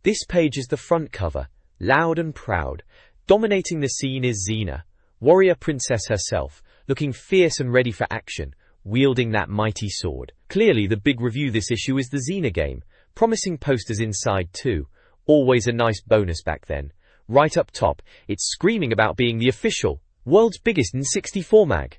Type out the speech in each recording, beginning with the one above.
This page is the front cover. Loud and proud. Dominating the scene is Xena, warrior princess herself, looking fierce and ready for action, wielding that mighty sword. Clearly the big review this issue is the Xena game, promising posters inside too. Always a nice bonus back then. Right up top, it's screaming about being the official, world's biggest N64 mag.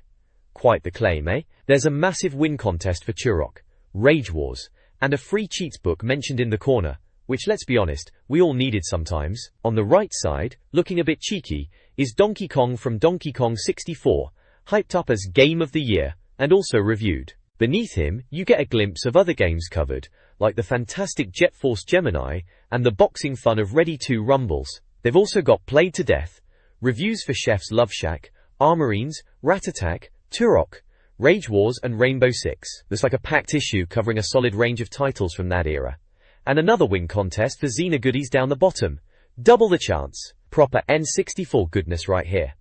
Quite the claim, eh? There's a massive win contest for Turok, Rage Wars, and a free cheats book mentioned in the corner, which, let's be honest, we all needed sometimes. On the right side, looking a bit cheeky, is Donkey Kong from Donkey Kong 64, hyped up as Game of the Year, and also reviewed. Beneath him, you get a glimpse of other games covered, like the fantastic Jet Force Gemini, and the boxing fun of Ready 2 Rumbles. They've also got Played to Death, reviews for Chef's Love Shack, Armorines, Rat Attack, Turok, Rage Wars, and Rainbow Six. Looks like a packed issue covering a solid range of titles from that era. And another win contest for Xena goodies down the bottom. Double the chance. Proper N64 goodness right here.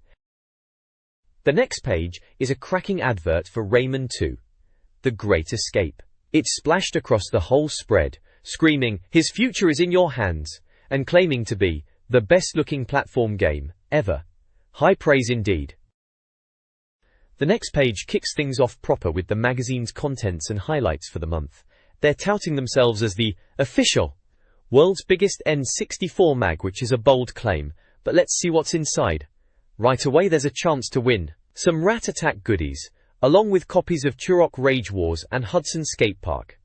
The next page is a cracking advert for Rayman 2, The Great Escape. It's splashed across the whole spread, screaming, "His future is in your hands," and claiming to be the best-looking platform game ever. High praise indeed. The next page kicks things off proper with the magazine's contents and highlights for the month. They're touting themselves as the official world's biggest N64 mag, which is a bold claim, but let's see what's inside. Right away there's a chance to win some Rat Attack goodies, along with copies of Turok Rage Wars and Hudson Skate Park.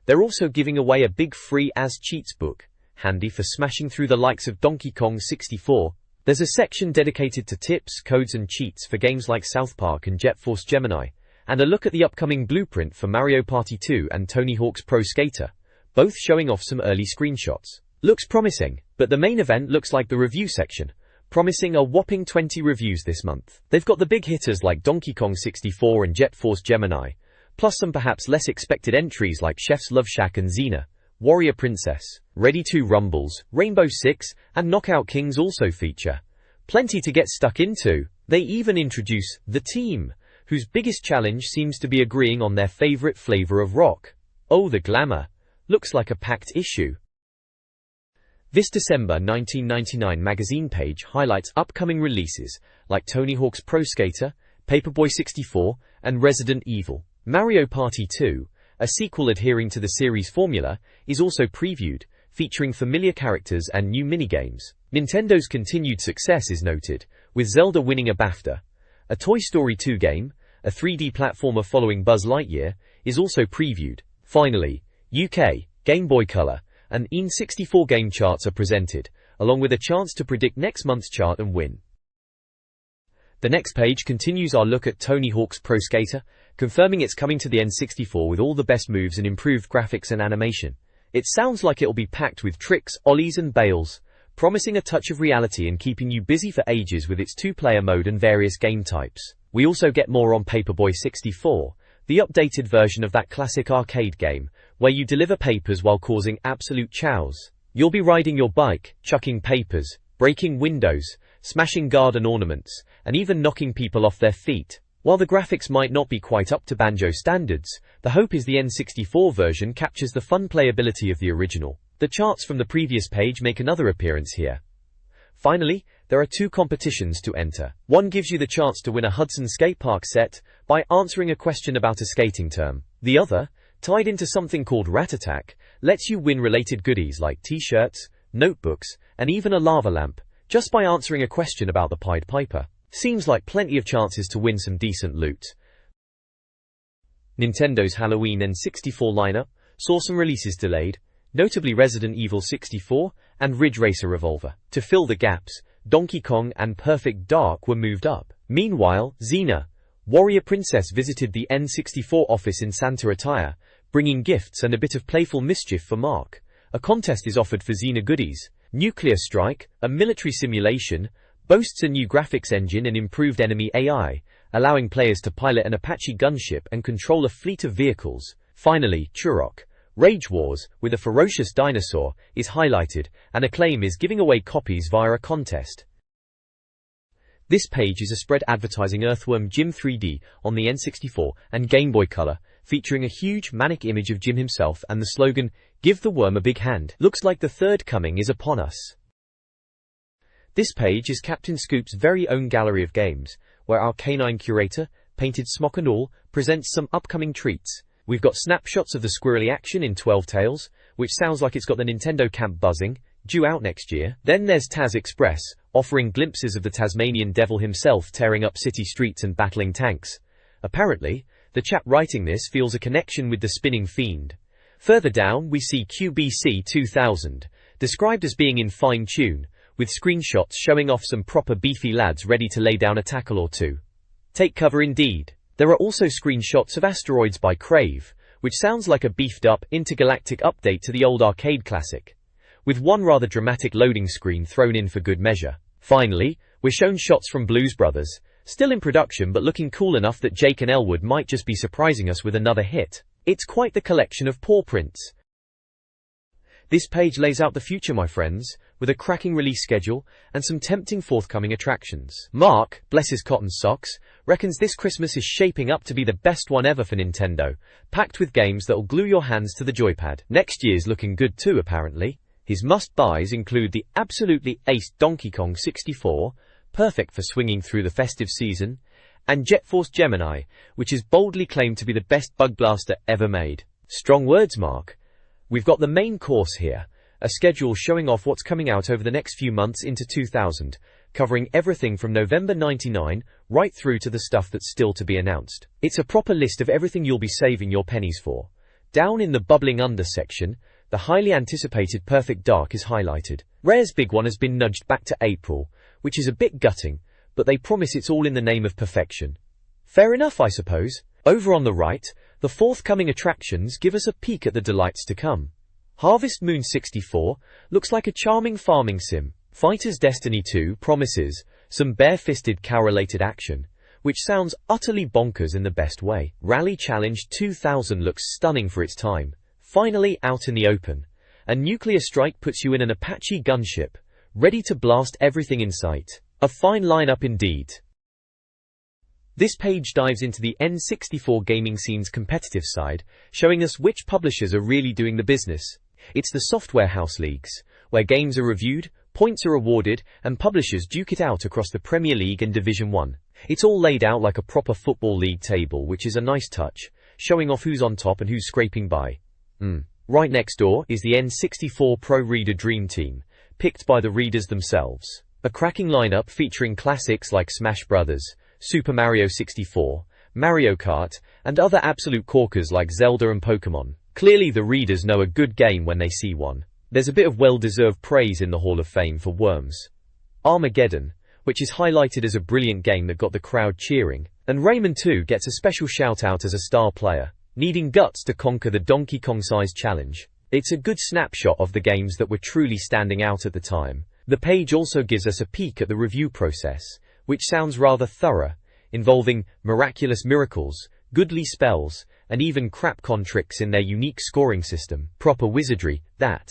They're also giving away a big free as cheats book, handy for smashing through the likes of Donkey Kong 64. There's a section dedicated to tips, codes and cheats for games like South Park and Jet Force Gemini, and a look at the upcoming blueprint for Mario Party 2 and Tony Hawk's Pro Skater, both showing off some early screenshots. Looks promising, but the main event looks like the review section, promising a whopping 20 reviews this month. They've got the big hitters like Donkey Kong 64 and Jet Force Gemini, plus some perhaps less expected entries like Chef's Love Shack and Xena, Warrior Princess, Ready 2 Rumbles, Rainbow Six, and Knockout Kings also feature. Plenty to get stuck into. They even introduce The Team, whose biggest challenge seems to be agreeing on their favorite flavor of rock. Oh, the glamour. Looks like a packed issue. This December 1999 magazine page highlights upcoming releases like Tony Hawk's Pro Skater, Paperboy 64, and Resident Evil. Mario Party 2, a sequel adhering to the series formula, is also previewed, featuring familiar characters and new minigames. Nintendo's continued success is noted, with Zelda winning a BAFTA. A Toy Story 2 game, a 3D platformer following Buzz Lightyear, is also previewed. Finally, UK, Game Boy Color, and N64 game charts are presented, along with a chance to predict next month's chart and win. The next page continues our look at Tony Hawk's Pro Skater, confirming it's coming to the N64 with all the best moves and improved graphics and animation. It sounds like it'll be packed with tricks, ollies and bails, promising a touch of reality and keeping you busy for ages with its two-player mode and various game types. We also get more on Paperboy 64, the updated version of that classic arcade game, where you deliver papers while causing absolute chows. You'll be riding your bike, chucking papers, breaking windows, smashing garden ornaments, and even knocking people off their feet. While the graphics might not be quite up to Banjo standards, the hope is the N64 version captures the fun playability of the original. The charts from the previous page make another appearance here. Finally, there are two competitions to enter. One gives you the chance to win a Hudson Skate Park set by answering a question about a skating term. The other, tied into something called Rat Attack, lets you win related goodies like t-shirts, notebooks, and even a lava lamp, just by answering a question about the Pied Piper. Seems like plenty of chances to win some decent loot. Nintendo's Halloween N64 lineup saw some releases delayed, notably Resident Evil 64 and Ridge Racer Revolver. To fill the gaps, Donkey Kong and Perfect Dark were moved up. Meanwhile, Xena, Warrior Princess visited the N64 office in Santa attire, bringing gifts and a bit of playful mischief for Mark. A contest is offered for Xena goodies. Nuclear Strike, a military simulation, boasts a new graphics engine and improved enemy AI, allowing players to pilot an Apache gunship and control a fleet of vehicles. Finally, Turok, Rage Wars, with a ferocious dinosaur, is highlighted, and Acclaim is giving away copies via a contest. This page is a spread advertising Earthworm Jim 3D on the N64 and Game Boy Color, featuring a huge manic image of Jim himself and the slogan, Give the worm a big hand. Looks like the third coming is upon us. This page is Captain Scoop's very own gallery of games, where our canine curator, painted smock and all, presents some upcoming treats. We've got snapshots of the squirrely action in 12 Tales, which sounds like it's got the Nintendo camp buzzing, due out next year. Then there's Taz Express, offering glimpses of the Tasmanian devil himself tearing up city streets and battling tanks. Apparently, the chap writing this feels a connection with the spinning fiend. Further down we see QBC 2000, described as being in fine tune, with screenshots showing off some proper beefy lads ready to lay down a tackle or two. Take cover indeed. There are also screenshots of Asteroids by Crave, which sounds like a beefed up intergalactic update to the old arcade classic, with one rather dramatic loading screen thrown in for good measure. Finally, we're shown shots from Blues Brothers, still in production but looking cool enough that Jake and Elwood might just be surprising us with another hit. It's quite the collection of paw prints. This page lays out the future, my friends, with a cracking release schedule and some tempting forthcoming attractions. Mark, bless his cotton socks, reckons this Christmas is shaping up to be the best one ever for Nintendo, packed with games that'll glue your hands to the joypad. Next year's looking good too, apparently. His must-buys include the absolutely ace Donkey Kong 64, perfect for swinging through the festive season, and Jet Force Gemini, which is boldly claimed to be the best bug blaster ever made. Strong words, Mark. We've got the main course here, a schedule showing off what's coming out over the next few months into 2000, covering everything from November 99 right through to the stuff that's still to be announced. It's a proper list of everything you'll be saving your pennies for. Down in the bubbling under section, the highly anticipated Perfect Dark is highlighted. Rare's big one has been nudged back to April, which is a bit gutting, but they promise it's all in the name of perfection. Fair enough, I suppose. Over on the right, the forthcoming attractions give us a peek at the delights to come. Harvest Moon 64 looks like a charming farming sim. Fighter's Destiny 2 promises some bare-fisted cow-related action, which sounds utterly bonkers in the best way. Rally Challenge 2000 looks stunning for its time, finally out in the open. And Nuclear Strike puts you in an Apache gunship, ready to blast everything in sight. A fine lineup indeed. This page dives into the N64 gaming scene's competitive side, showing us which publishers are really doing the business. It's the software house leagues, where games are reviewed, points are awarded, and publishers duke it out across the Premier League and Division 1. It's all laid out like a proper football league table, which is a nice touch, showing off who's on top and who's scraping by. Right next door is the N64 Pro Reader Dream Team, picked by the readers themselves. A cracking lineup featuring classics like Smash Brothers, Super Mario 64, Mario Kart, and other absolute corkers like Zelda and Pokemon. Clearly the readers know a good game when they see one. There's a bit of well-deserved praise in the Hall of Fame for Worms. Armageddon, which is highlighted as a brilliant game that got the crowd cheering, and Rayman 2 gets a special shout-out as a star player, needing guts to conquer the Donkey Kong-sized challenge. It's a good snapshot of the games that were truly standing out at the time. The page also gives us a peek at the review process, which sounds rather thorough, involving miraculous miracles, goodly spells, and even crap-con tricks in their unique scoring system. Proper wizardry, that.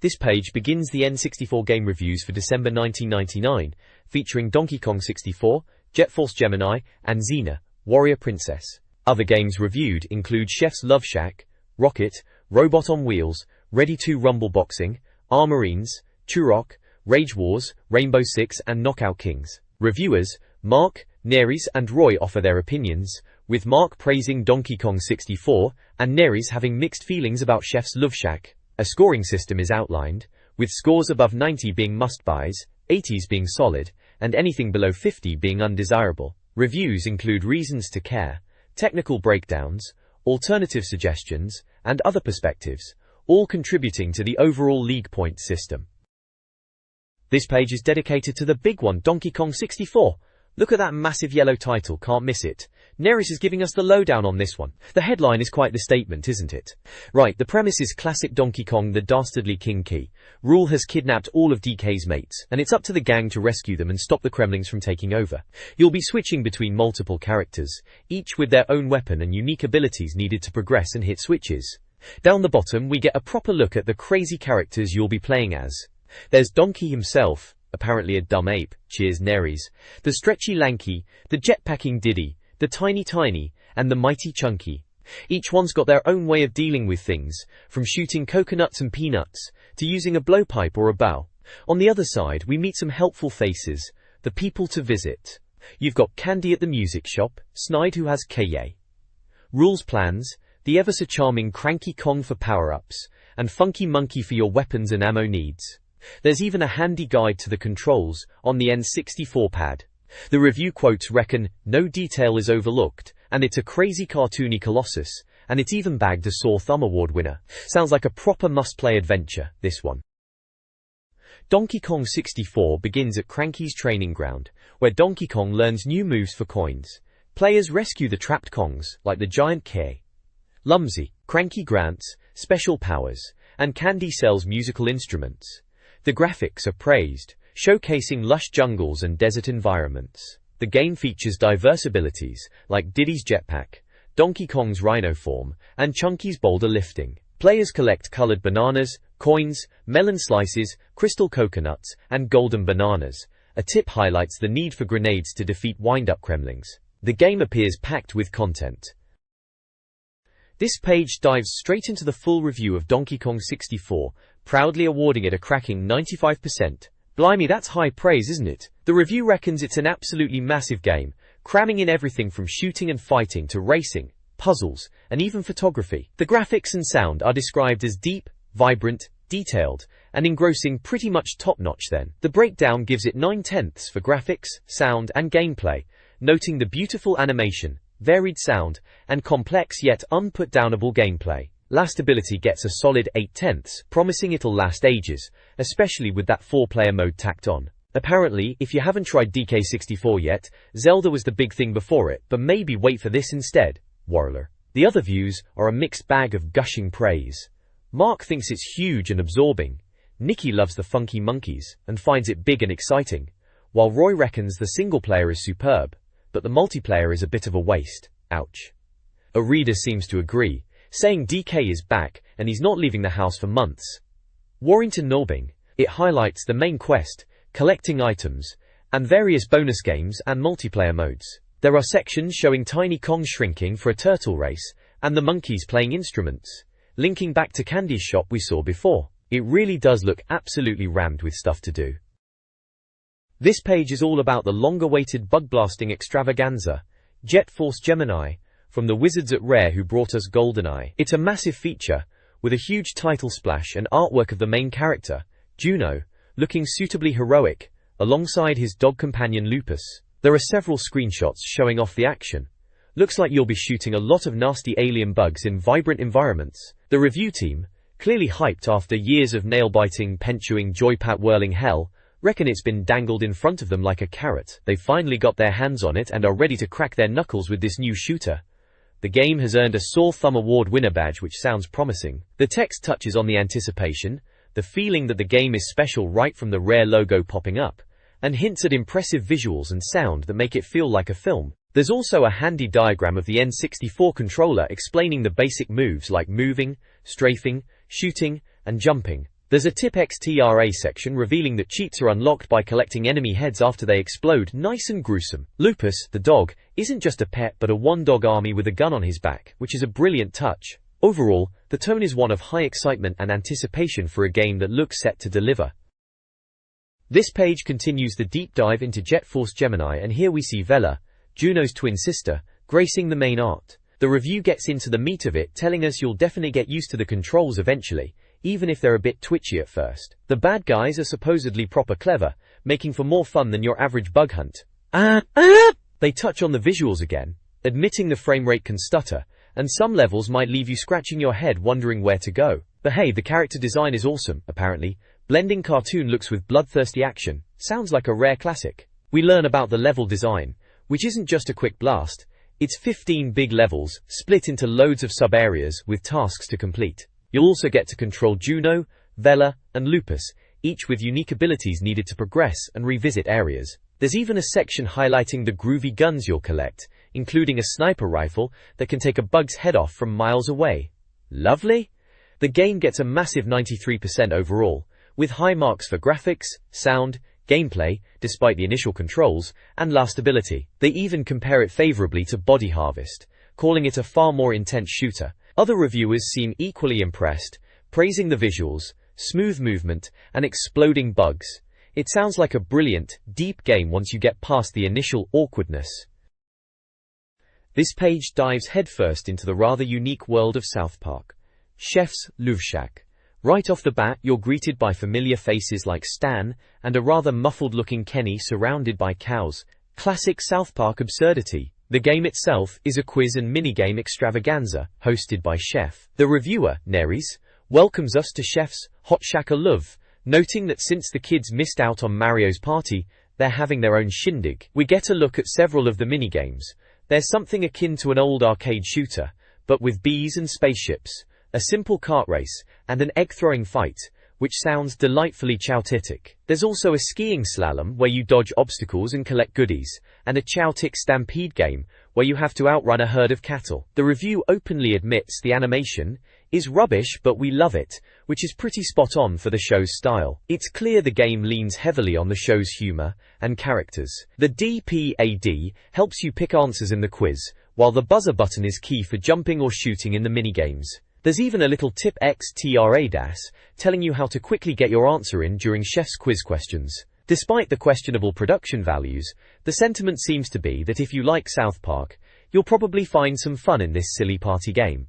This page begins the N64 game reviews for December 1999, featuring Donkey Kong 64, Jet Force Gemini, and Xena, Warrior Princess. Other games reviewed include Chef's Love Shack, Rocket, Robot on Wheels, Ready 2 Rumble Boxing, Armorines, Turok, Rage Wars, Rainbow Six, and Knockout Kings. Reviewers Mark, Neris, and Roy offer their opinions, with Mark praising Donkey Kong 64 and Neris having mixed feelings about Chef's Love Shack. A scoring system is outlined, with scores above 90 being must-buys, 80s being solid, and anything below 50 being undesirable. Reviews include reasons to care, technical breakdowns, alternative suggestions, and other perspectives, all contributing to the overall league point system. This page is dedicated to the big one, Donkey Kong 64. Look at that massive yellow title, can't miss it. Neris is giving us the lowdown on this one. The headline is quite the statement, isn't it? Right, the premise is classic Donkey Kong, the dastardly King Key. Rule has kidnapped all of DK's mates, and it's up to the gang to rescue them and stop the Kremlings from taking over. You'll be switching between multiple characters, each with their own weapon and unique abilities needed to progress and hit switches. Down the bottom we get a proper look at the crazy characters you'll be playing as. There's Donkey himself, apparently a dumb ape, cheers Neris, the stretchy Lanky, the jetpacking Diddy, the Tiny, and the mighty Chunky. Each one's got their own way of dealing with things, from shooting coconuts and peanuts, to using a blowpipe or a bow. On the other side, we meet some helpful faces, the people to visit. You've got Candy at the music shop, Snide who has Kaye, Rules Plans, the ever-so-charming Cranky Kong for power-ups, and Funky Monkey for your weapons and ammo needs. There's even a handy guide to the controls on the N64 pad. The review quotes reckon, "No detail is overlooked, and it's a crazy cartoony colossus, and it's even bagged a Sore Thumb Award winner." Sounds like a proper must-play adventure, this one. Donkey Kong 64 begins at Cranky's training ground, where Donkey Kong learns new moves for coins. Players rescue the trapped Kongs, like the giant K. Lumsy, Cranky grants special powers, and Candy sells musical instruments. The graphics are praised, showcasing lush jungles and desert environments. The game features diverse abilities, like Diddy's jetpack, Donkey Kong's rhino form, and Chunky's boulder lifting. Players collect colored bananas, coins, melon slices, crystal coconuts, and golden bananas. A tip highlights the need for grenades to defeat wind-up gremlings. The game appears packed with content. This page dives straight into the full review of Donkey Kong 64, proudly awarding it a cracking 95%. Blimey, that's high praise, isn't it? The review reckons it's an absolutely massive game, cramming in everything from shooting and fighting to racing, puzzles, and even photography. The graphics and sound are described as deep, vibrant, detailed, and engrossing, pretty much top-notch then. The breakdown gives it 9/10 for graphics, sound, and gameplay, noting the beautiful animation, varied sound, and complex yet unputdownable gameplay. Last ability gets a solid 8/10, promising it'll last ages, especially with that 4-player mode tacked on. Apparently, if you haven't tried DK64 yet, Zelda was the big thing before it, but maybe wait for this instead. Warler. The other views are a mixed bag of gushing praise. Mark thinks it's huge and absorbing. Nikki loves the funky monkeys and finds it big and exciting, while Roy reckons the single player is superb, but the multiplayer is a bit of a waste. Ouch. A reader seems to agree, saying DK is back and he's not leaving the house for months. Warrington Norbing. It highlights the main quest, collecting items, and various bonus games and multiplayer modes. There are sections showing Tiny Kong shrinking for a turtle race, and the monkeys playing instruments, linking back to Candy's shop we saw before. It really does look absolutely rammed with stuff to do. This page is all about the long-awaited bug-blasting extravaganza, Jet Force Gemini, from the wizards at Rare who brought us GoldenEye. It's a massive feature, with a huge title splash and artwork of the main character, Juno, looking suitably heroic, alongside his dog companion Lupus. There are several screenshots showing off the action. Looks like you'll be shooting a lot of nasty alien bugs in vibrant environments. The review team, clearly hyped after years of nail-biting, pen-chewing, joypat-whirling hell, reckon it's been dangled in front of them like a carrot. They've finally got their hands on it and are ready to crack their knuckles with this new shooter. The game has earned a Sore Thumb Award winner badge, which sounds promising. The text touches on the anticipation, the feeling that the game is special right from the Rare logo popping up, and hints at impressive visuals and sound that make it feel like a film. There's also a handy diagram of the N64 controller explaining the basic moves like moving, strafing, shooting, and jumping. There's a Tip XTRA section revealing that cheats are unlocked by collecting enemy heads after they explode. Nice and gruesome. Lupus, the dog, isn't just a pet but a one-dog army with a gun on his back, which is a brilliant touch. Overall, the tone is one of high excitement and anticipation for a game that looks set to deliver. This page continues the deep dive into Jet Force Gemini, and here we see Vela, Juno's twin sister, gracing the main art. The review gets into the meat of it, telling us you'll definitely get used to the controls eventually, even if they're a bit twitchy at first. The bad guys are supposedly proper clever, making for more fun than your average bug hunt. They touch on the visuals again, admitting the frame rate can stutter, and some levels might leave you scratching your head wondering where to go. But hey, the character design is awesome, apparently. Blending cartoon looks with bloodthirsty action. Sounds like a Rare classic. We learn about the level design, which isn't just a quick blast. It's 15 big levels, split into loads of sub-areas with tasks to complete. You'll also get to control Juno, Vela, and Lupus, each with unique abilities needed to progress and revisit areas. There's even a section highlighting the groovy guns you'll collect, including a sniper rifle that can take a bug's head off from miles away. Lovely? The game gets a massive 93% overall, with high marks for graphics, sound, gameplay, despite the initial controls, and lastability. They even compare it favorably to Body Harvest, calling it a far more intense shooter. Other reviewers seem equally impressed, praising the visuals, smooth movement, and exploding bugs. It sounds like a brilliant, deep game once you get past the initial awkwardness. This page dives headfirst into the rather unique world of South Park. Chef's Love Shack. Right off the bat, you're greeted by familiar faces like Stan and a rather muffled-looking Kenny surrounded by cows. Classic South Park absurdity. The game itself is a quiz and minigame extravaganza, hosted by Chef. The reviewer, Neries, welcomes us to Chef's Hot Shack of Love, noting that since the kids missed out on Mario's party, they're having their own shindig. We get a look at several of the minigames. There's something akin to an old arcade shooter, but with bees and spaceships, a simple kart race, and an egg-throwing fight, which sounds delightfully Chowtitic. There's also a skiing slalom where you dodge obstacles and collect goodies, and a Chowtic stampede game where you have to outrun a herd of cattle. The review openly admits the animation is rubbish, but we love it, which is pretty spot on for the show's style. It's clear the game leans heavily on the show's humor and characters. The D-P-A-D helps you pick answers in the quiz, while the buzzer button is key for jumping or shooting in the minigames. There's even a little tip extra das telling you how to quickly get your answer in during Chef's quiz questions. Despite the questionable production values, the sentiment seems to be that if you like South Park, you'll probably find some fun in this silly party game.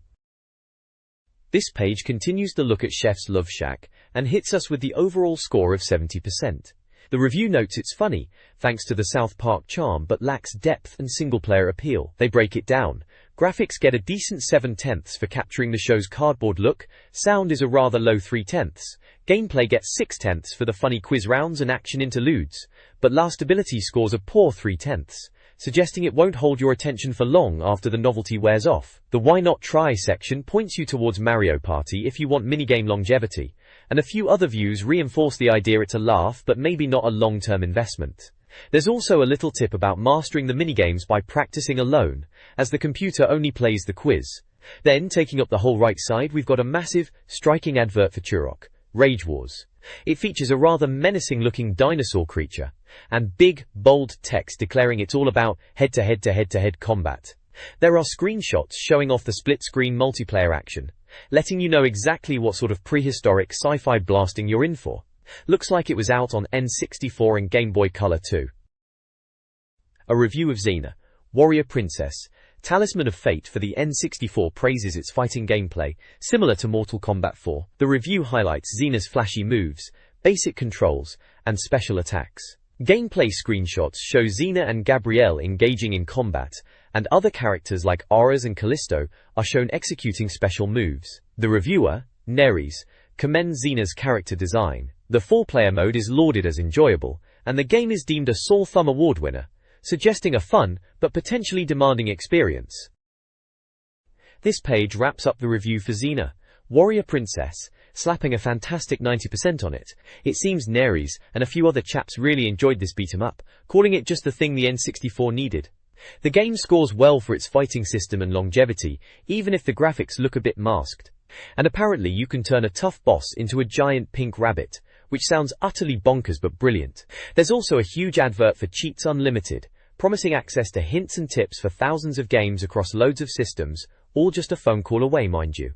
This page continues the look at Chef's Love Shack and hits us with the overall score of 70%. The review notes it's funny, thanks to the South Park charm, but lacks depth and single-player appeal. They break it down. Graphics get a decent 7/10 for capturing the show's cardboard look, sound is a rather low 3/10, gameplay gets 6/10 for the funny quiz rounds and action interludes, but lastability scores a poor 3/10, suggesting it won't hold your attention for long after the novelty wears off. The Why Not Try section points you towards Mario Party if you want minigame longevity, and a few other views reinforce the idea it's a laugh but maybe not a long-term investment. There's also a little tip about mastering the minigames by practicing alone, as the computer only plays the quiz. Then, taking up the whole right side, we've got a massive, striking advert for Turok, Rage Wars. It features a rather menacing-looking dinosaur creature, and big, bold text declaring it's all about head-to-head-to-head-to-head combat. There are screenshots showing off the split-screen multiplayer action, letting you know exactly what sort of prehistoric sci-fi blasting you're in for. Looks like it was out on N64 and Game Boy Color too. A review of Xena, Warrior Princess, Talisman of Fate for the N64 praises its fighting gameplay, similar to Mortal Kombat 4. The review highlights Xena's flashy moves, basic controls, and special attacks. Gameplay screenshots show Xena and Gabrielle engaging in combat, and other characters like Aras and Callisto are shown executing special moves. The reviewer, Neries, commends Xena's character design. The 4-player mode is lauded as enjoyable, and the game is deemed a Sore Thumb Award winner, suggesting a fun, but potentially demanding experience. This page wraps up the review for Xena, Warrior Princess, slapping a fantastic 90% on it. It seems Neries and a few other chaps really enjoyed this beat-em-up, calling it just the thing the N64 needed. The game scores well for its fighting system and longevity, even if the graphics look a bit masked. And apparently you can turn a tough boss into a giant pink rabbit, which sounds utterly bonkers but brilliant. There's also a huge advert for Cheats Unlimited, promising access to hints and tips for thousands of games across loads of systems, all just a phone call away, mind you.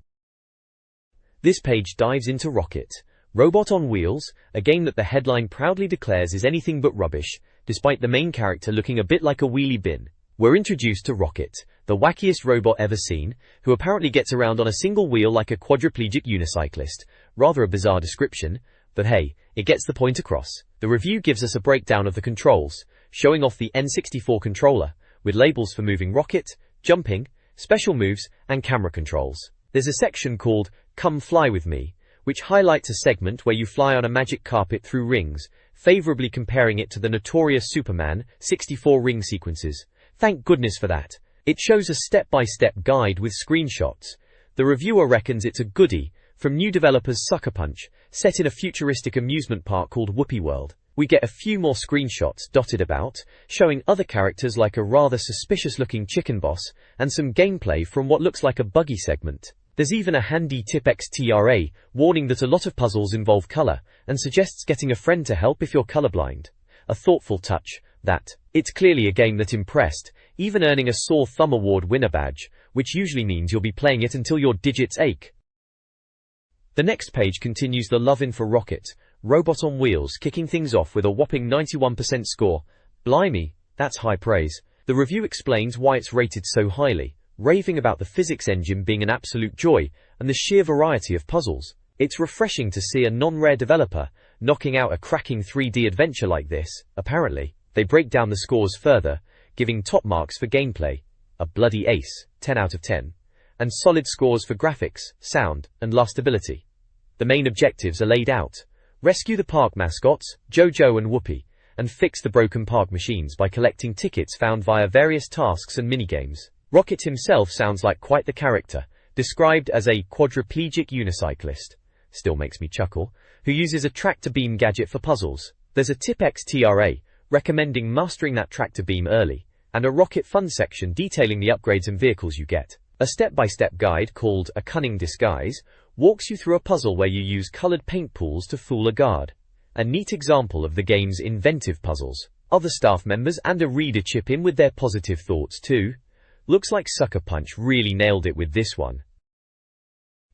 This page dives into Rocket, Robot on Wheels, a game that the headline proudly declares is anything but rubbish, despite the main character looking a bit like a wheelie bin. We're introduced to Rocket, the wackiest robot ever seen, who apparently gets around on a single wheel like a quadriplegic unicyclist. Rather a bizarre description, but hey, it gets the point across. The review gives us a breakdown of the controls, showing off the N64 controller, with labels for moving Rocket, jumping, special moves, and camera controls. There's a section called Come Fly With Me, which highlights a segment where you fly on a magic carpet through rings, favorably comparing it to the notorious Superman 64 ring sequences. Thank goodness for that. It shows a step-by-step guide with screenshots. The reviewer reckons it's a goodie from new developers Sucker Punch, set in a futuristic amusement park called Whoopie World. We get a few more screenshots dotted about, showing other characters like a rather suspicious-looking chicken boss, and some gameplay from what looks like a buggy segment. There's even a handy tip extra warning that a lot of puzzles involve color, and suggests getting a friend to help if you're colorblind. A thoughtful touch, that. It's clearly a game that impressed, even earning a Sore Thumb Award winner badge, which usually means you'll be playing it until your digits ache. The next page continues the love-in for Rocket, robot on wheels, kicking things off with a whopping 91% score. Blimey, that's high praise. The review explains why it's rated so highly, raving about the physics engine being an absolute joy and the sheer variety of puzzles. It's refreshing to see a non-rare developer knocking out a cracking 3D adventure like this. Apparently, they break down the scores further, giving top marks for gameplay, a bloody ace, 10 out of 10, and solid scores for graphics, sound, and lastability. The main objectives are laid out. Rescue the park mascots, Jojo and Whoopi, and fix the broken park machines by collecting tickets found via various tasks and minigames. Rocket himself sounds like quite the character, described as a quadriplegic unicyclist, still makes me chuckle, who uses a tractor beam gadget for puzzles. There's a tip XTRA, recommending mastering that tractor beam early, and a Rocket Fun section detailing the upgrades and vehicles you get. A step-by-step guide called A Cunning Disguise walks you through a puzzle where you use colored paint pools to fool a guard. A neat example of the game's inventive puzzles. Other staff members and a reader chip in with their positive thoughts too. Looks like Sucker Punch really nailed it with this one.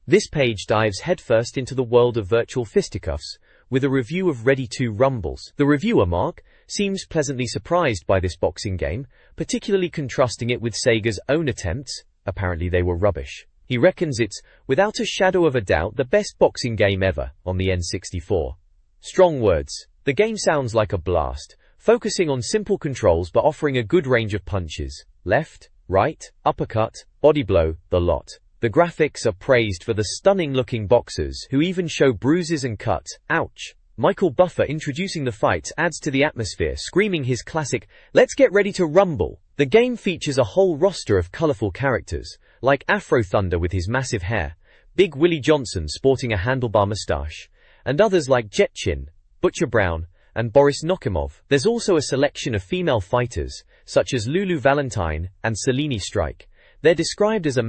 This page dives headfirst into the world of virtual fisticuffs, with a review of Ready 2 Rumbles. The reviewer, Mark, seems pleasantly surprised by this boxing game, particularly contrasting it with Sega's own attempts. Apparently they were rubbish. He reckons it's, without a shadow of a doubt, the best boxing game ever on the N64. Strong words. The game sounds like a blast, focusing on simple controls but offering a good range of punches. Left, right, uppercut, body blow, the lot. The graphics are praised for the stunning-looking boxers, who even show bruises and cuts. Ouch. Michael Buffer introducing the fights adds to the atmosphere, screaming his classic, "Let's get ready to rumble." The game features a whole roster of colorful characters, like Afro Thunder with his massive hair, Big Willie Johnson sporting a handlebar mustache, and others like Jet Chin, Butcher Brown, and Boris Nokimov. There's also a selection of female fighters, such as Lulu Valentine and Selene Strike. They're described as a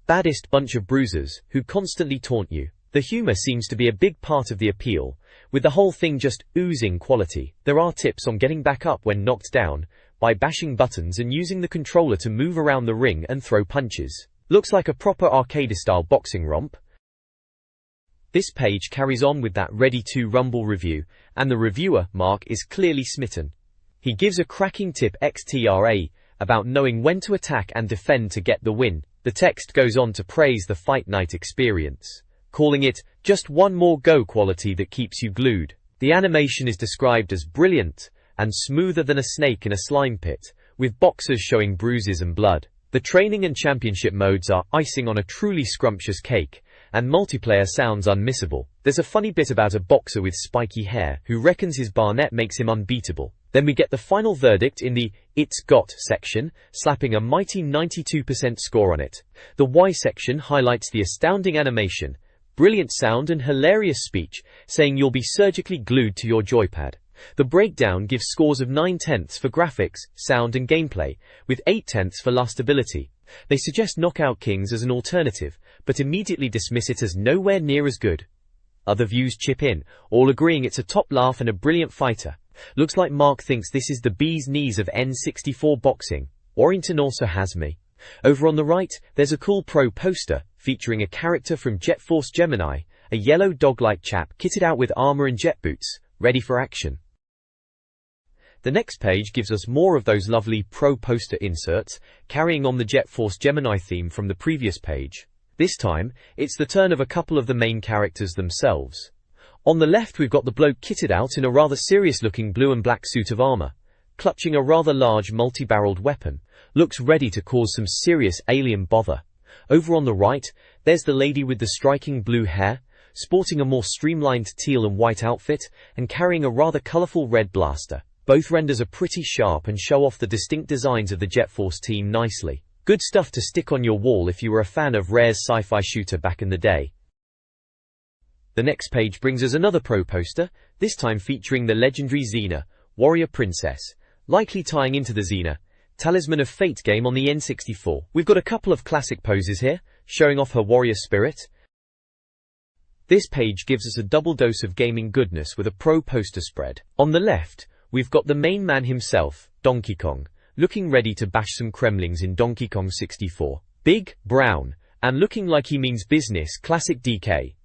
baddest bunch of bruisers who constantly taunt you. The humor seems to be a big part of the appeal, with the whole thing just oozing quality. There are tips on getting back up when knocked down, by bashing buttons and using the controller to move around the ring and throw punches. Looks like a proper arcade-style boxing romp. This page carries on with that Ready 2 Rumble review, and the reviewer, Mark, is clearly smitten. He gives a cracking tip XTRA about knowing when to attack and defend to get the win. The text goes on to praise the Fight Night experience, calling it just one more go quality that keeps you glued. The animation is described as brilliant and smoother than a snake in a slime pit, with boxers showing bruises and blood. The training and championship modes are icing on a truly scrumptious cake, and multiplayer sounds unmissable. There's a funny bit about a boxer with spiky hair who reckons his barnet makes him unbeatable. Then we get the final verdict in the It's Got section, slapping a mighty 92% score on it. The Y section highlights the astounding animation, brilliant sound and hilarious speech, saying you'll be surgically glued to your joypad. The breakdown gives scores of 9/10 for graphics, sound and gameplay, with 8/10 for lastability. They suggest Knockout Kings as an alternative, but immediately dismiss it as nowhere near as good. Other views chip in, all agreeing it's a top laugh and a brilliant fighter. Looks like Mark thinks this is the bee's knees of N64 boxing. Warrington also has me. Over on the right, there's a cool pro poster, featuring a character from Jet Force Gemini, a yellow dog-like chap kitted out with armor and jet boots, ready for action. The next page gives us more of those lovely pro poster inserts, carrying on the Jet Force Gemini theme from the previous page. This time, it's the turn of a couple of the main characters themselves. On the left we've got the bloke kitted out in a rather serious-looking blue and black suit of armor, clutching a rather large multi-barreled weapon, looks ready to cause some serious alien bother. Over on the right, there's the lady with the striking blue hair, sporting a more streamlined teal and white outfit, and carrying a rather colourful red blaster. Both renders are pretty sharp and show off the distinct designs of the Jet Force team nicely. Good stuff to stick on your wall if you were a fan of Rare's sci-fi shooter back in the day. The next page brings us another pro poster, this time featuring the legendary Xena, warrior princess, likely tying into the Xena, Talisman of Fate game on the N64. We've got a couple of classic poses here, showing off her warrior spirit. This page gives us a double dose of gaming goodness with a pro poster spread. On the left, we've got the main man himself, Donkey Kong, looking ready to bash some Kremlings in Donkey Kong 64. Big, brown, and looking like he means business, classic DK.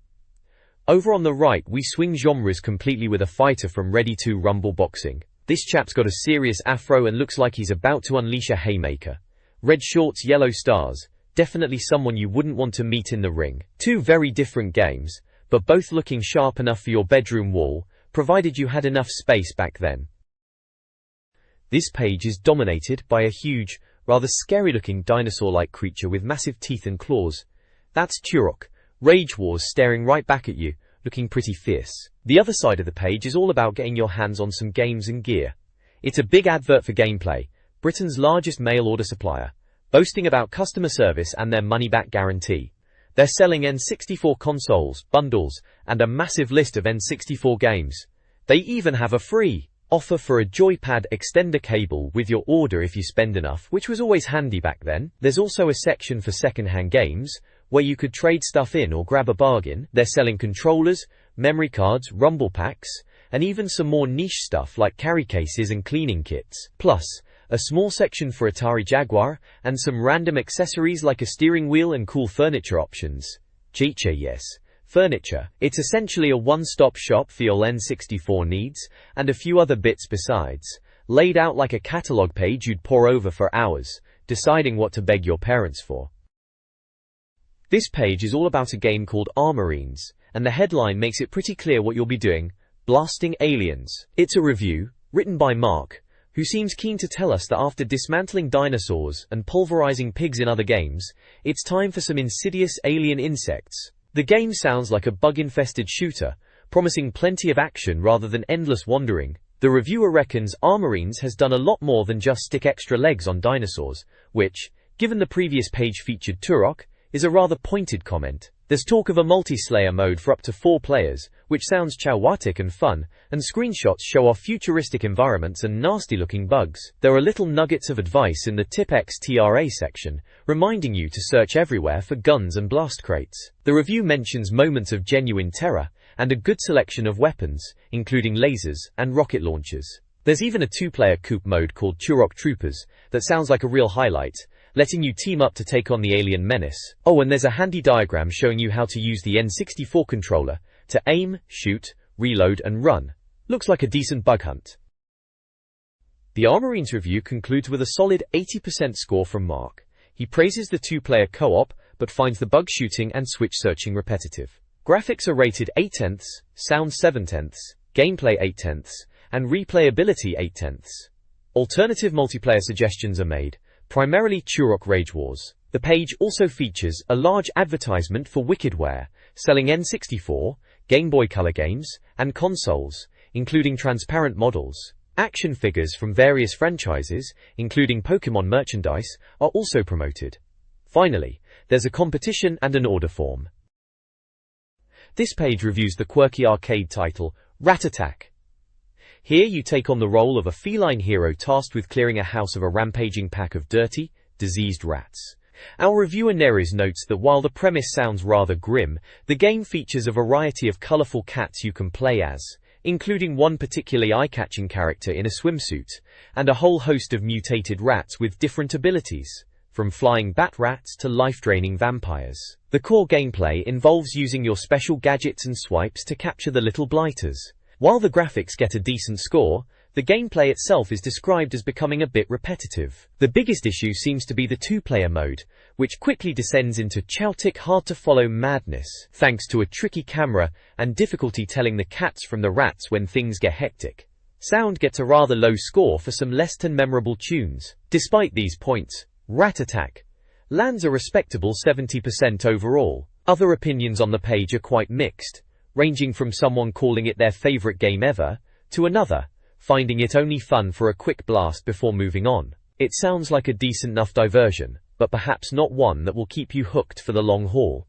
Over on the right we swing genres completely with a fighter from Ready to Rumble Boxing. This chap's got a serious afro and looks like he's about to unleash a haymaker. Red shorts, yellow stars, definitely someone you wouldn't want to meet in the ring. Two very different games, but both looking sharp enough for your bedroom wall, provided you had enough space back then. This page is dominated by a huge, rather scary-looking dinosaur-like creature with massive teeth and claws. That's Turok, Rage Wars, staring right back at you, looking pretty fierce. The other side of the page is all about getting your hands on some games and gear. It's a big advert for Gameplay, Britain's largest mail-order supplier, boasting about customer service and their money-back guarantee. They're selling N64 consoles, bundles, and a massive list of N64 games. They even have a free offer for a joypad extender cable with your order if you spend enough, which was always handy back then. There's also a section for second-hand games, where you could trade stuff in or grab a bargain. They're selling controllers, memory cards, rumble packs, and even some more niche stuff like carry cases and cleaning kits. Plus, a small section for Atari Jaguar, and some random accessories like a steering wheel and cool furniture options. Chicha, yes. Furniture. It's essentially a one-stop shop for your N64 needs, and a few other bits besides, laid out like a catalog page you'd pore over for hours, deciding what to beg your parents for. This page is all about a game called Armorines, and the headline makes it pretty clear what you'll be doing: blasting aliens. It's a review, written by Mark, who seems keen to tell us that after dismantling dinosaurs and pulverizing pigs in other games, it's time for some insidious alien insects. The game sounds like a bug-infested shooter, promising plenty of action rather than endless wandering. The reviewer reckons Armorines has done a lot more than just stick extra legs on dinosaurs, which, given the previous page featured Turok, is a rather pointed comment. There's talk of a multi-slayer mode for up to 4 players, which sounds chaotic and fun, and screenshots show off futuristic environments and nasty-looking bugs. There are little nuggets of advice in the Tip XTRA section, reminding you to search everywhere for guns and blast crates. The review mentions moments of genuine terror, and a good selection of weapons, including lasers and rocket launchers. There's even a 2-player coup mode called Turok Troopers that sounds like a real highlight, letting you team up to take on the alien menace. Oh, and there's a handy diagram showing you how to use the N64 controller to aim, shoot, reload and run. Looks like a decent bug hunt. The Armorines review concludes with a solid 80% score from Mark. He praises the 2-player co-op, but finds the bug shooting and switch searching repetitive. Graphics are rated 8/10, sound 7/10, gameplay 8/10, and replayability 8/10. Alternative multiplayer suggestions are made, primarily Turok Rage Wars. The page also features a large advertisement for Wickedware, selling N64, Game Boy Color games, and consoles, including transparent models. Action figures from various franchises, including Pokémon merchandise, are also promoted. Finally, there's a competition and an order form. This page reviews the quirky arcade title, Rat Attack. Here you take on the role of a feline hero tasked with clearing a house of a rampaging pack of dirty, diseased rats. Our reviewer Neres notes that while the premise sounds rather grim, the game features a variety of colorful cats you can play as, including one particularly eye-catching character in a swimsuit, and a whole host of mutated rats with different abilities, from flying bat rats to life-draining vampires. The core gameplay involves using your special gadgets and swipes to capture the little blighters. While the graphics get a decent score, the gameplay itself is described as becoming a bit repetitive. The biggest issue seems to be the 2-player mode, which quickly descends into chaotic, hard-to-follow madness, thanks to a tricky camera and difficulty telling the cats from the rats when things get hectic. Sound gets a rather low score for some less than memorable tunes. Despite these points, Rat Attack lands a respectable 70% overall. Other opinions on the page are quite mixed, ranging from someone calling it their favorite game ever, to another finding it only fun for a quick blast before moving on. It sounds like a decent enough diversion, but perhaps not one that will keep you hooked for the long haul.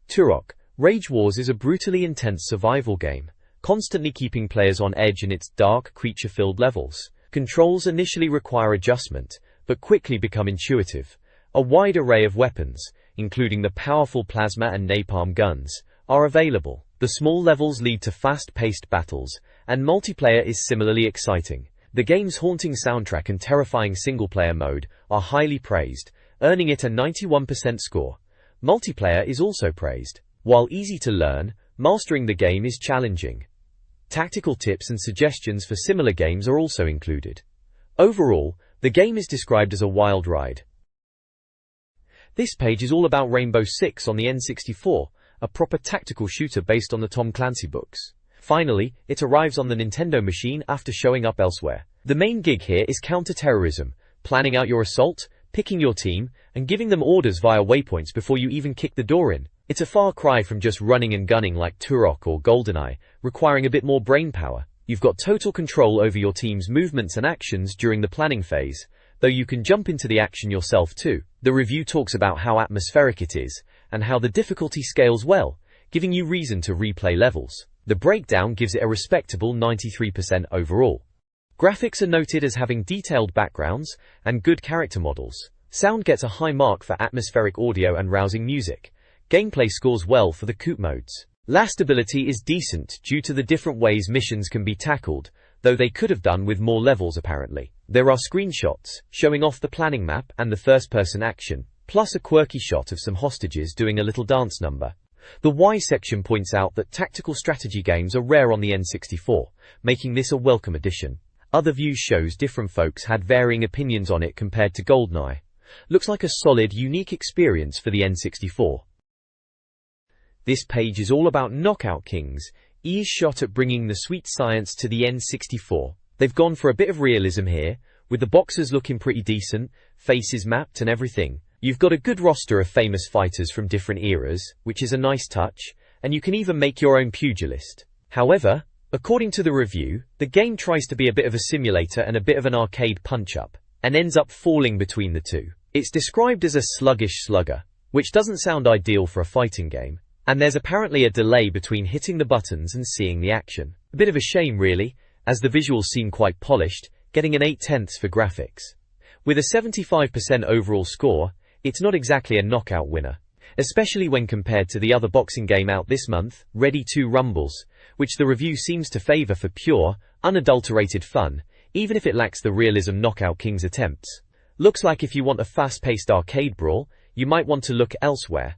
Turok Rage Wars is a brutally intense survival game, constantly keeping players on edge in its dark, creature-filled levels. Controls initially require adjustment, but quickly become intuitive. A wide array of weapons, including the powerful plasma and napalm guns, are available. The small levels lead to fast-paced battles, and multiplayer is similarly exciting. The game's haunting soundtrack and terrifying single-player mode are highly praised, earning it a 91% score. Multiplayer is also praised. While easy to learn, mastering the game is challenging. Tactical tips and suggestions for similar games are also included. Overall, the game is described as a wild ride. This page is all about Rainbow Six on the N64, a proper tactical shooter based on the Tom Clancy books. Finally, it arrives on the Nintendo machine after showing up elsewhere. The main gig here is counter-terrorism, planning out your assault, picking your team, and giving them orders via waypoints before you even kick the door in. It's a far cry from just running and gunning like Turok or GoldenEye, requiring a bit more brainpower. You've got total control over your team's movements and actions during the planning phase, though you can jump into the action yourself too. The review talks about how atmospheric it is, and how the difficulty scales well, giving you reason to replay levels. The breakdown gives it a respectable 93% overall. Graphics are noted as having detailed backgrounds and good character models. Sound gets a high mark for atmospheric audio and rousing music. Gameplay scores well for the coupe modes. Lastability is decent due to the different ways missions can be tackled, though they could have done with more levels apparently. There are screenshots showing off the planning map and the first-person action, plus a quirky shot of some hostages doing a little dance number. The Y section points out that tactical strategy games are rare on the N64, making this a welcome addition. Other views shows different folks had varying opinions on it compared to GoldenEye. Looks like a solid, unique experience for the N64. This page is all about Knockout Kings, EA's shot at bringing the sweet science to the N64. They've gone for a bit of realism here, with the boxers looking pretty decent, faces mapped and everything. You've got a good roster of famous fighters from different eras, which is a nice touch, and you can even make your own pugilist. However, according to the review, the game tries to be a bit of a simulator and a bit of an arcade punch-up, and ends up falling between the two. It's described as a sluggish slugger, which doesn't sound ideal for a fighting game, and there's apparently a delay between hitting the buttons and seeing the action. A bit of a shame really, as the visuals seem quite polished, getting an 8/10 for graphics. With a 75% overall score, it's not exactly a knockout winner, especially when compared to the other boxing game out this month, Ready 2 Rumbles, which the review seems to favor for pure, unadulterated fun, even if it lacks the realism Knockout King's attempts. Looks like if you want a fast-paced arcade brawl, you might want to look elsewhere.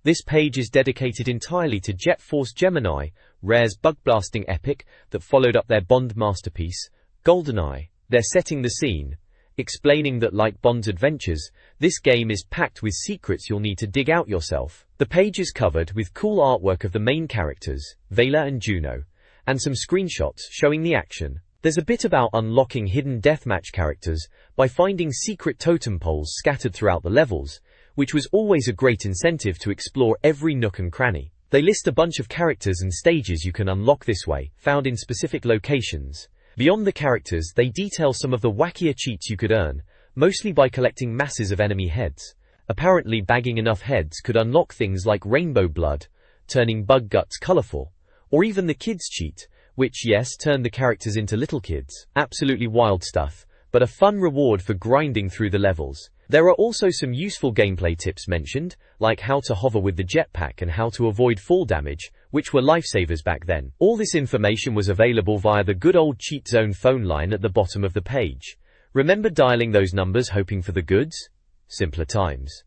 This page is dedicated entirely to Jet Force Gemini, Rare's bug-blasting epic that followed up their Bond masterpiece, GoldenEye. They're setting the scene, explaining that like Bond's adventures, this game is packed with secrets you'll need to dig out yourself. The page is covered with cool artwork of the main characters, Vela and Juno, and some screenshots showing the action. There's a bit about unlocking hidden deathmatch characters by finding secret totem poles scattered throughout the levels, which was always a great incentive to explore every nook and cranny. They list a bunch of characters and stages you can unlock this way, found in specific locations. Beyond the characters, they detail some of the wackier cheats you could earn, mostly by collecting masses of enemy heads. Apparently bagging enough heads could unlock things like rainbow blood, turning bug guts colorful, or even the kids cheat, which yes, turned the characters into little kids. Absolutely wild stuff, but a fun reward for grinding through the levels. There are also some useful gameplay tips mentioned, like how to hover with the jetpack and how to avoid fall damage, which were lifesavers back then. All this information was available via the good old cheat zone phone line at the bottom of the page. Remember dialing those numbers hoping for the goods? Simpler times.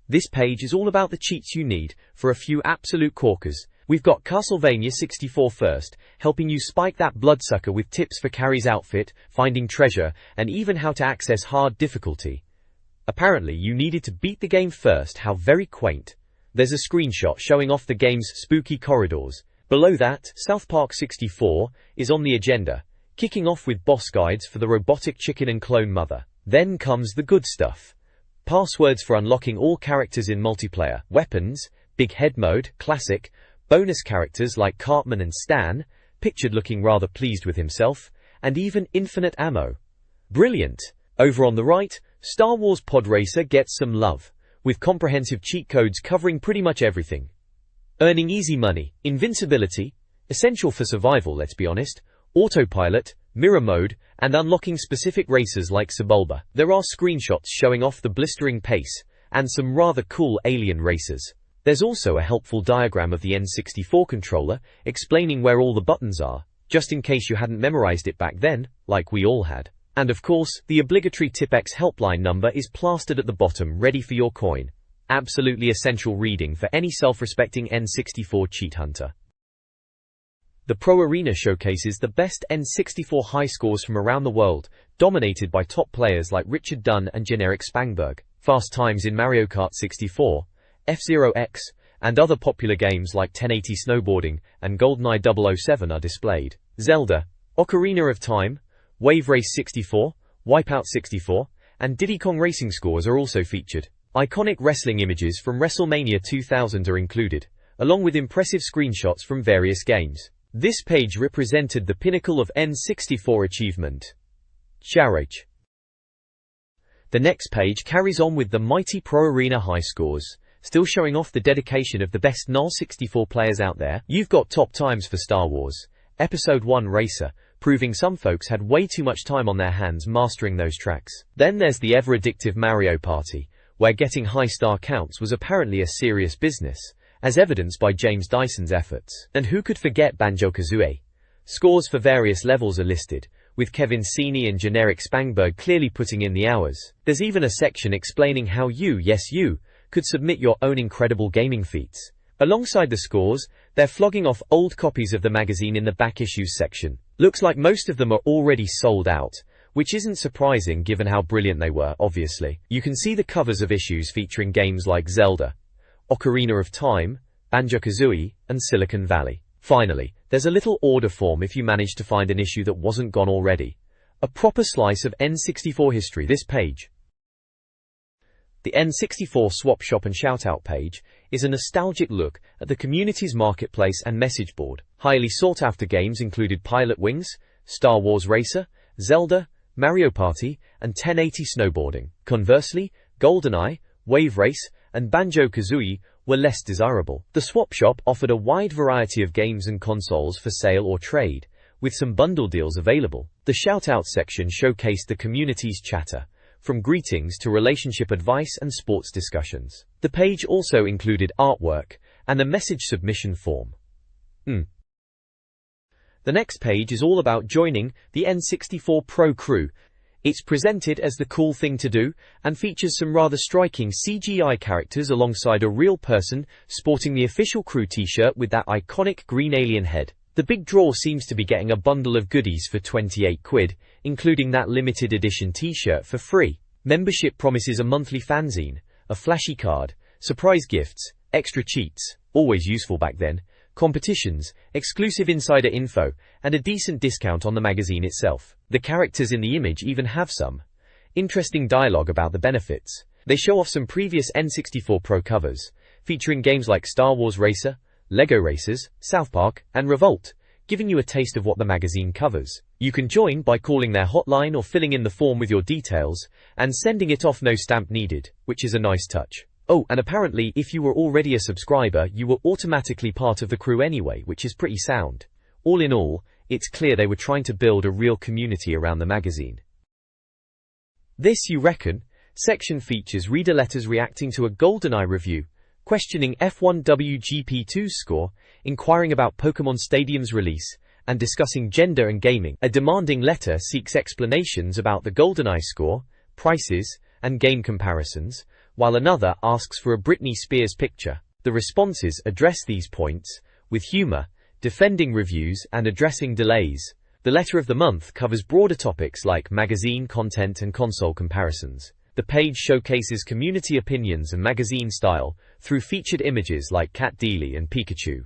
This page is all about the cheats you need for a few absolute corkers. We've got Castlevania 64 first, helping you spike that bloodsucker with tips for Carrie's outfit, finding treasure, and even how to access hard difficulty. Apparently you needed to beat the game first. How very quaint. There's a screenshot showing off the game's spooky corridors. Below that, South Park 64 is on the agenda, kicking off with boss guides for the robotic chicken and clone mother. Then comes the good stuff. Passwords for unlocking all characters in multiplayer, weapons, big head mode, classic, bonus characters like Cartman and Stan, pictured looking rather pleased with himself, and even infinite ammo. Brilliant! Over on the right, Star Wars Pod Racer gets some love, with comprehensive cheat codes covering pretty much everything. Earning easy money, invincibility, essential for survival let's be honest, autopilot, mirror mode, and unlocking specific races like Sebulba. There are screenshots showing off the blistering pace, and some rather cool alien races. There's also a helpful diagram of the N64 controller, explaining where all the buttons are, just in case you hadn't memorized it back then, like we all had. And of course, the obligatory Tipex helpline number is plastered at the bottom, ready for your coin. Absolutely essential reading for any self-respecting N64 cheat hunter. The Pro Arena showcases the best N64 high scores from around the world, dominated by top players like Richard Dunn and Generic Spangberg. Fast times in Mario Kart 64, F-Zero X, and other popular games like 1080 Snowboarding and GoldenEye 007 are displayed. Zelda, Ocarina of Time, Wave Race 64, Wipeout 64, and Diddy Kong Racing scores are also featured. Iconic wrestling images from WrestleMania 2000 are included, along with impressive screenshots from various games. This page represented the pinnacle of N64 achievement. Charage. The next page carries on with the mighty Pro Arena high scores, still showing off the dedication of the best N64 players out there. You've got top times for Star Wars Episode 1 Racer, proving some folks had way too much time on their hands mastering those tracks. Then there's the ever-addictive Mario Party, where getting high star counts was apparently a serious business, as evidenced by James Dyson's efforts. And who could forget Banjo-Kazooie? Scores for various levels are listed, with Kevin Sini and Generic Spangberg clearly putting in the hours. There's even a section explaining how you, yes you, could submit your own incredible gaming feats. Alongside the scores, they're flogging off old copies of the magazine in the back issues section. Looks like most of them are already sold out, which isn't surprising given how brilliant they were, obviously. You can see the covers of issues featuring games like Zelda, Ocarina of Time, Banjo-Kazooie, and Silicon Valley. Finally, there's a little order form if you manage to find an issue that wasn't gone already. A proper slice of N64 history. This page. The N64 Swap Shop and Shoutout page is a nostalgic look at the community's marketplace and message board. Highly sought after games included Pilot Wings, Star Wars Racer, Zelda, Mario Party, and 1080 Snowboarding. Conversely, GoldenEye, Wave Race, and Banjo-Kazooie were less desirable. The Swap Shop offered a wide variety of games and consoles for sale or trade, with some bundle deals available. The Shoutout section showcased the community's chatter, from greetings to relationship advice and sports discussions. The page also included artwork and a message submission form. The next page is all about joining the N64 Pro crew. It's presented as the cool thing to do and features some rather striking CGI characters alongside a real person sporting the official crew t-shirt with that iconic green alien head. The big draw seems to be getting a bundle of goodies for 28 quid, including that limited edition t-shirt for free. Membership promises a monthly fanzine, a flashy card, surprise gifts, extra cheats, always useful back then, competitions, exclusive insider info, and a decent discount on the magazine itself. The characters in the image even have some interesting dialogue about the benefits. They show off some previous N64 Pro covers, featuring games like Star Wars Racer, Lego Racers, South Park, and Revolt, giving you a taste of what the magazine covers. You can join by calling their hotline or filling in the form with your details, and sending it off, no stamp needed, which is a nice touch. Oh, and apparently if you were already a subscriber, you were automatically part of the crew anyway, which is pretty sound. All in all, it's clear they were trying to build a real community around the magazine. This You Reckon section features reader letters reacting to a GoldenEye review, questioning F1 WGP2's score, inquiring about Pokémon Stadium's release, and discussing gender and gaming. A demanding letter seeks explanations about the GoldenEye score, prices, and game comparisons, while another asks for a Britney Spears picture. The responses address these points with humor, defending reviews and addressing delays. The letter of the month covers broader topics like magazine content and console comparisons. The page showcases community opinions and magazine style through featured images like Cat Deely and Pikachu.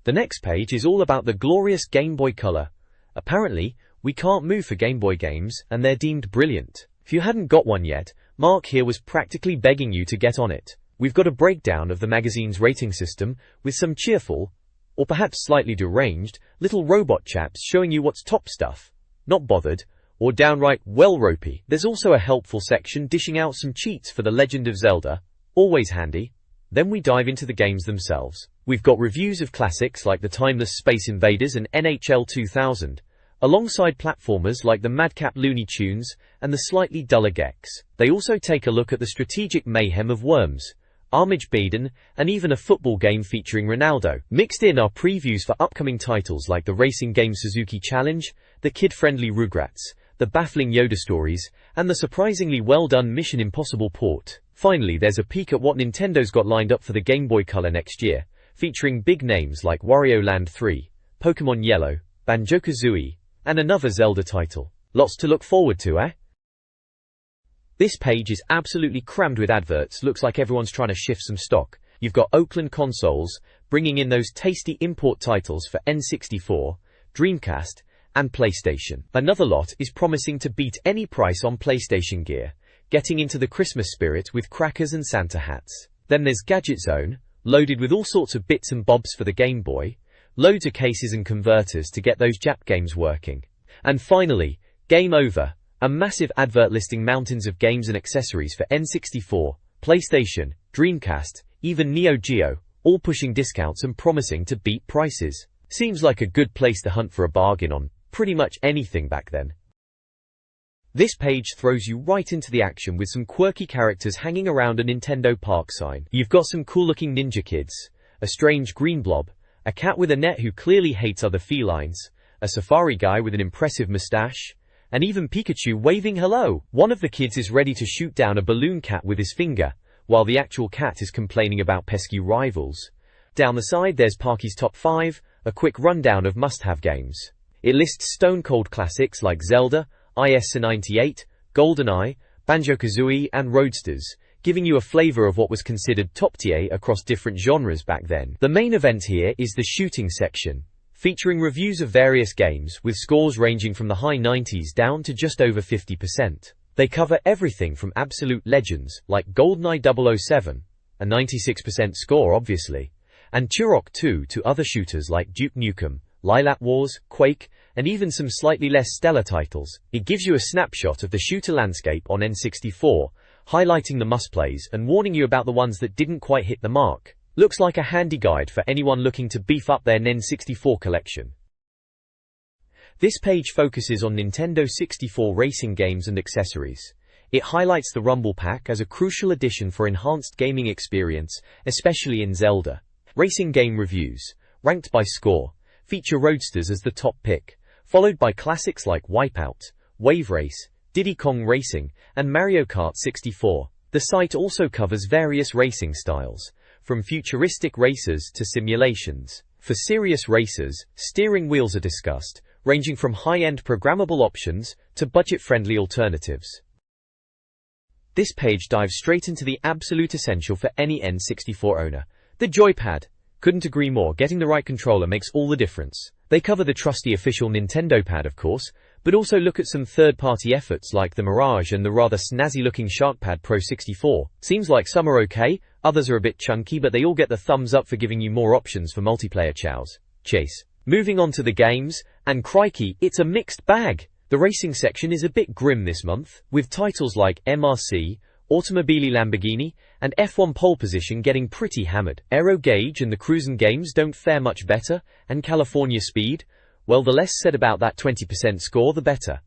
The next page is all about the glorious Game Boy Color. Apparently, we can't move for Game Boy games, and they're deemed brilliant. If you hadn't got one yet, Mark here was practically begging you to get on it. We've got a breakdown of the magazine's rating system with some cheerful, or perhaps slightly deranged, little robot chaps showing you what's top stuff, not bothered, or downright well ropey. There's also a helpful section dishing out some cheats for The Legend of Zelda, always handy. Then we dive into the games themselves. We've got reviews of classics like the timeless Space Invaders and NHL 2000, alongside platformers like the Madcap Looney Tunes and the slightly duller Gex. They also take a look at the strategic mayhem of Worms, Armageddon, and even a football game featuring Ronaldo. Mixed in are previews for upcoming titles like the racing game Suzuki Challenge, the kid-friendly Rugrats, the baffling Yoda stories, and the surprisingly well-done Mission Impossible port. Finally, there's a peek at what Nintendo's got lined up for the Game Boy Color next year, featuring big names like Wario Land 3, Pokémon Yellow, Banjo-Kazooie, and another Zelda title. Lots to look forward to, eh? This page is absolutely crammed with adverts. Looks like everyone's trying to shift some stock. You've got Oakland Consoles, bringing in those tasty import titles for N64, Dreamcast, and PlayStation. Another lot is promising to beat any price on PlayStation gear, getting into the Christmas spirit with crackers and Santa hats. Then there's Gadget Zone, loaded with all sorts of bits and bobs for the Game Boy, loads of cases and converters to get those Jap games working. And finally, Game Over, a massive advert listing mountains of games and accessories for N64, PlayStation, Dreamcast, even Neo Geo, all pushing discounts and promising to beat prices. Seems like a good place to hunt for a bargain on pretty much anything back then. This page throws you right into the action with some quirky characters hanging around a Nintendo Park sign. You've got some cool-looking ninja kids, a strange green blob, a cat with a net who clearly hates other felines, a safari guy with an impressive mustache, and even Pikachu waving hello. One of the kids is ready to shoot down a balloon cat with his finger, while the actual cat is complaining about pesky rivals. Down the side there's Parky's Top 5, a quick rundown of must-have games. It lists stone-cold classics like Zelda, IS-98, GoldenEye, Banjo-Kazooie, and Roadsters, giving you a flavor of what was considered top-tier across different genres back then. The main event here is the shooting section, featuring reviews of various games with scores ranging from the high 90s down to just over 50%. They cover everything from absolute legends like GoldenEye 007, a 96% score obviously, and Turok 2 to other shooters like Duke Nukem, Lilat Wars, Quake, and even some slightly less stellar titles. It gives you a snapshot of the shooter landscape on N64, highlighting the must-plays and warning you about the ones that didn't quite hit the mark. Looks like a handy guide for anyone looking to beef up their N64 collection. This page focuses on Nintendo 64 racing games and accessories. It highlights the Rumble Pack as a crucial addition for enhanced gaming experience, especially in Zelda. Racing game reviews, ranked by score, feature Roadsters as the top pick, followed by classics like Wipeout, Wave Race, Diddy Kong Racing, and Mario Kart 64. The site also covers various racing styles, from futuristic races to simulations. For serious racers, steering wheels are discussed, ranging from high-end programmable options to budget-friendly alternatives. This page dives straight into the absolute essential for any N64 owner, the joypad. Couldn't agree more, getting the right controller makes all the difference. They cover the trusty official Nintendo pad, of course, but also look at some third-party efforts like the Mirage and the rather snazzy-looking SharkPad Pro 64. Seems like some are okay, others are a bit chunky, but they all get the thumbs up for giving you more options for multiplayer chows. Chase. Moving on to the games, and crikey, it's a mixed bag. The racing section is a bit grim this month, with titles like MRC, Automobili Lamborghini, and F1 Pole Position getting pretty hammered. Aero Gauge and the Cruisin' games don't fare much better, and California Speed, well, the less said about that 20% score the better.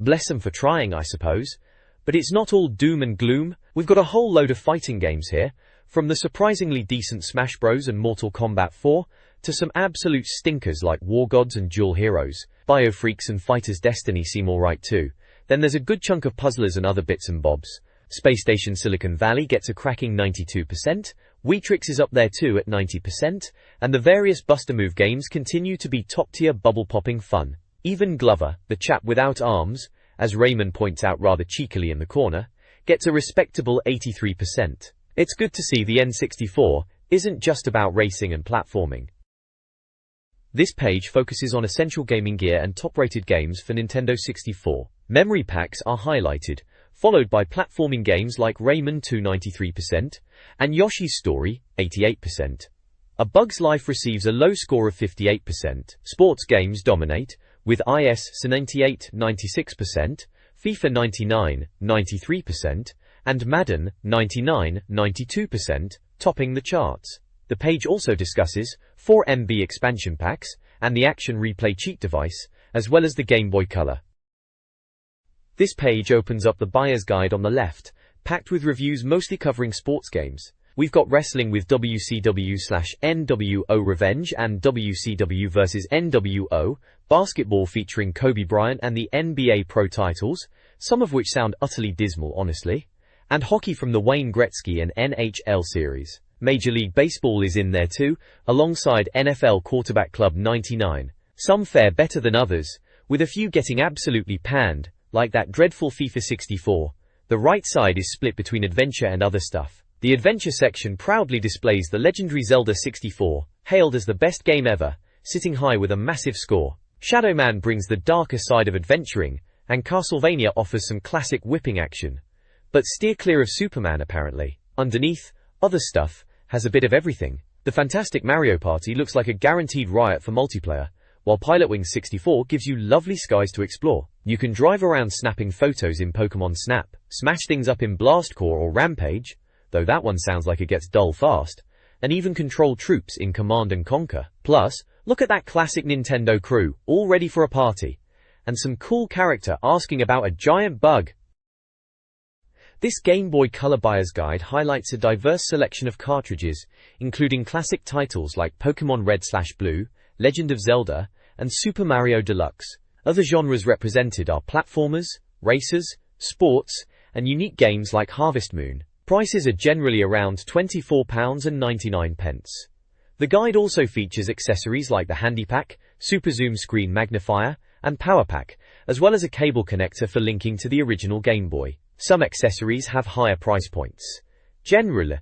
Bless them for trying, I suppose. But it's not all doom and gloom. We've got a whole load of fighting games here, from the surprisingly decent Smash Bros and Mortal Kombat 4, to some absolute stinkers like War Gods and Dual Heroes. Biofreaks and Fighters Destiny seem alright too. Then there's a good chunk of puzzlers and other bits and bobs. Space Station Silicon Valley gets a cracking 92%, Weetrix is up there too at 90%, and the various Buster Move games continue to be top-tier bubble-popping fun. Even Glover, the chap without arms, as Raymond points out rather cheekily in the corner, gets a respectable 83%. It's good to see the N64 isn't just about racing and platforming. This page focuses on essential gaming gear and top-rated games for Nintendo 64. Memory packs are highlighted, followed by platforming games like Rayman 93%, and Yoshi's Story, 88%. A Bug's Life receives a low score of 58%. Sports games dominate, with IS 98, 96%, FIFA 99, 93%, and Madden 99, 92%, topping the charts. The page also discusses 4 MB expansion packs and the Action Replay cheat device, as well as the Game Boy Color. This page opens up the buyer's guide on the left, packed with reviews mostly covering sports games. We've got wrestling with WCW/NWO Revenge and WCW vs NWO, basketball featuring Kobe Bryant and the NBA Pro titles, some of which sound utterly dismal honestly, and hockey from the Wayne Gretzky and NHL series. Major League Baseball is in there too, alongside NFL Quarterback Club 99. Some fare better than others, with a few getting absolutely panned, like that dreadful FIFA 64. The right side is split between adventure and other stuff. The adventure section proudly displays the legendary Zelda 64, hailed as the best game ever, sitting high with a massive score. Shadow Man brings the darker side of adventuring, and Castlevania offers some classic whipping action. But steer clear of Superman apparently. Underneath, other stuff, has a bit of everything. The fantastic Mario Party looks like a guaranteed riot for multiplayer, while Pilotwings 64 gives you lovely skies to explore. You can drive around snapping photos in Pokemon Snap, smash things up in Blast Corps or Rampage, though that one sounds like it gets dull fast, and even control troops in Command & Conquer. Plus, look at that classic Nintendo crew, all ready for a party, and some cool character asking about a giant bug. This Game Boy Color Buyer's Guide highlights a diverse selection of cartridges, including classic titles like Pokemon Red/Blue, Legend of Zelda, and Super Mario Deluxe. Other genres represented are platformers, racers, sports, and unique games like Harvest Moon. Prices are generally around £24.99. The guide also features accessories like the Handy Pack, Super Zoom Screen Magnifier, and Power Pack, as well as a cable connector for linking to the original Game Boy. Some accessories have higher price points. Generally,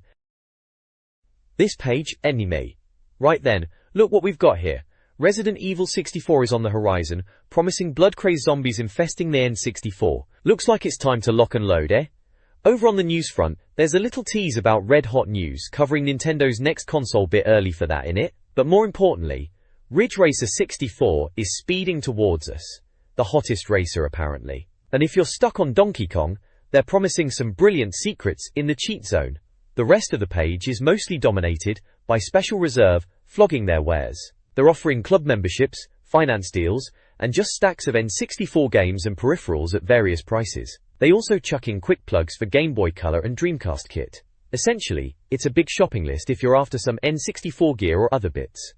this page, anime. Right then, look what we've got here. Resident Evil 64 is on the horizon, promising blood-crazed zombies infesting the N64. Looks like it's time to lock and load, eh? Over on the news front, there's a little tease about Red Hot news covering Nintendo's next console. Bit early for that, innit? But more importantly, Ridge Racer 64 is speeding towards us. The hottest racer apparently. And if you're stuck on Donkey Kong, they're promising some brilliant secrets in the cheat zone. The rest of the page is mostly dominated by Special Reserve flogging their wares. They're offering club memberships, finance deals, and just stacks of N64 games and peripherals at various prices. They also chuck in quick plugs for Game Boy Color and Dreamcast kit. Essentially, it's a big shopping list if you're after some N64 gear or other bits.